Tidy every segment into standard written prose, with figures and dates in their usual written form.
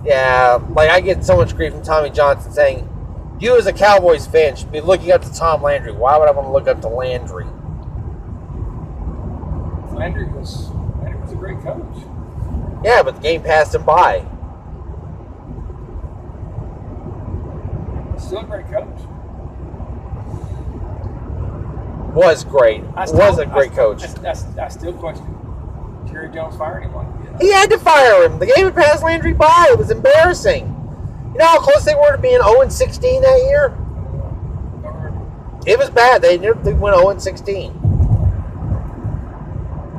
Yeah, like I get so much grief from Tommy Johnson saying, "You as a Cowboys fan should be looking up to Tom Landry." Why would I want to look up to Landry? Landry was a great coach. Yeah, but the game passed him by. Still a great coach. Was great. Was a great coach. I still question Jerry Jones fired him like that. He had to fire him. The game had passed Landry by. It was embarrassing. You know how close they were to being 0-16 that year? It was bad. They went 0-16.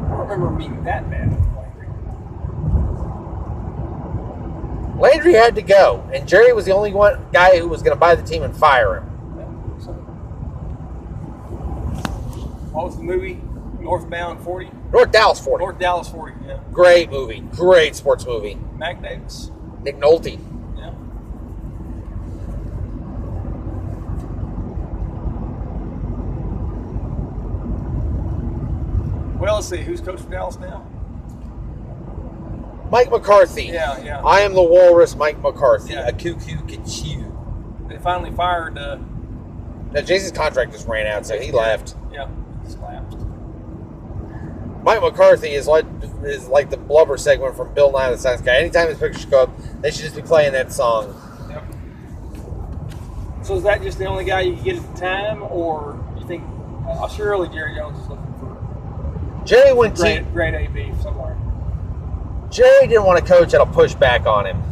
I don't remember being that bad with Landry. Landry had to go, and Jerry was the only one guy who was going to buy the team and fire him. So, what was the movie? Northbound 40? North Dallas 40. North Dallas 40, yeah. Great movie. Great sports movie. Mac Davis. Nick Nolte. Yeah. Well, let's see. Who's coach for Dallas now? Mike McCarthy. Yeah. I am the walrus, Mike McCarthy. Yeah. A cuckoo can chew. They finally fired. Now, Jason's contract just ran out, so he left. Yeah, he's lapsed. Mike McCarthy is like the blubber segment from Bill Nye the Science Guy. Anytime his pictures go up, they should just be playing that song. Yep. So is that just the only guy you can get at the time, or you think? Surely Jerry Jones is looking for Jerry went great AB somewhere. Jerry didn't want a coach that'll push back on him.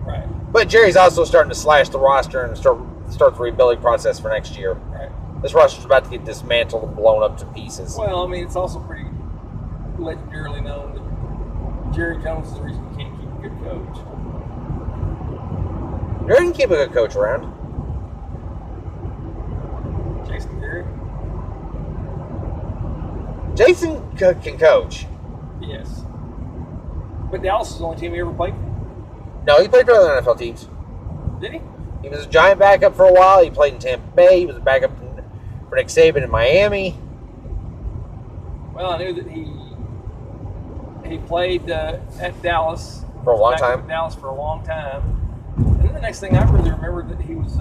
Right. But Jerry's also starting to slash the roster and start the rebuilding process for next year. Right. This roster's about to get dismantled and blown up to pieces. Well, I mean, it's also pretty legendarily known that Jerry Jones is the reason you can't keep a good coach. Jerry can keep a good coach around. Jason Garrett? Jason can coach. Yes. But Dallas is the only team he ever played for. No, he played for other NFL teams. Did he? He was a Giant backup for a while. He played in Tampa Bay. He was a backup for Nick Saban in Miami. Well, I knew that he played at Dallas For a long time. Dallas for a long time. And then the next thing I really remembered that he was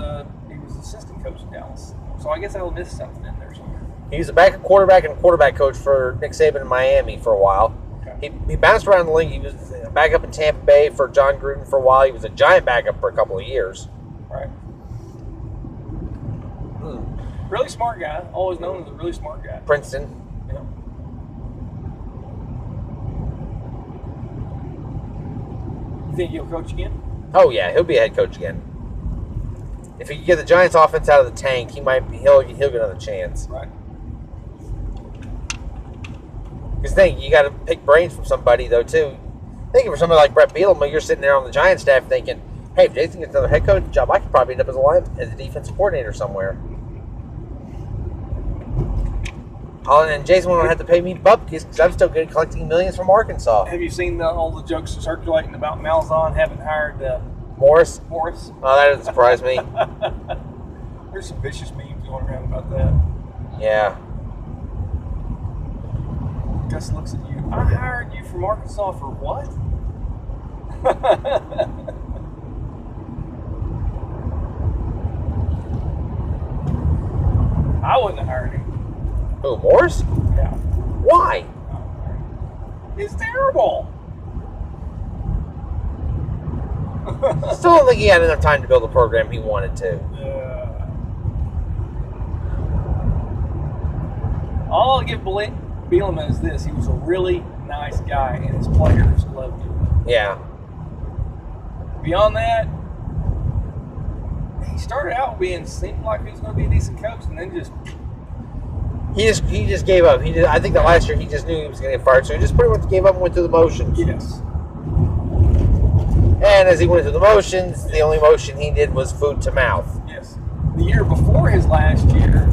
assistant coach in Dallas. So I guess I will miss something in there somewhere. He was a backup quarterback and quarterback coach for Nick Saban in Miami for a while. Okay. He bounced around the league. He was a backup in Tampa Bay for John Gruden for a while. He was a Giant backup for a couple of years. Right. Really smart guy. Always known as a really smart guy. Princeton. Yeah. You think he'll coach again? Oh yeah, he'll be a head coach again. If he can get the Giants' offense out of the tank, he'll get another chance. Right. Because you got to pick brains from somebody though too. Thinking for somebody like Brett Bielema, you're sitting there on the Giants staff thinking, "Hey, if Jason gets another head coach job, I could probably end up as a defensive coordinator somewhere." Oh, and then Jason won't have to pay me bupkis because I'm still good at collecting millions from Arkansas. Have you seen all the jokes circulating about Malzahn having hired Morris? Morris? Oh, that doesn't surprise me. There's some vicious memes going around about that. Yeah. Gus looks at you. I hired you from Arkansas for what? I wouldn't have hired him. Who, Morris? Yeah. Why? He's terrible. Still don't think he had enough time to build the program he wanted to. All I'll give Bielema is this. He was a really nice guy, and his players loved him. Yeah. Beyond that, he started out seemed like he was going to be a decent coach, and then just... He just gave up. I think that last year he just knew he was going to get fired, so he just pretty much gave up and went through the motions. Yes. And as he went through the motions, the only motion he did was food to mouth. Yes. The year before his last year,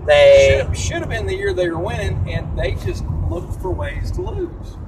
They should have been the year they were winning, and they just looked for ways to lose.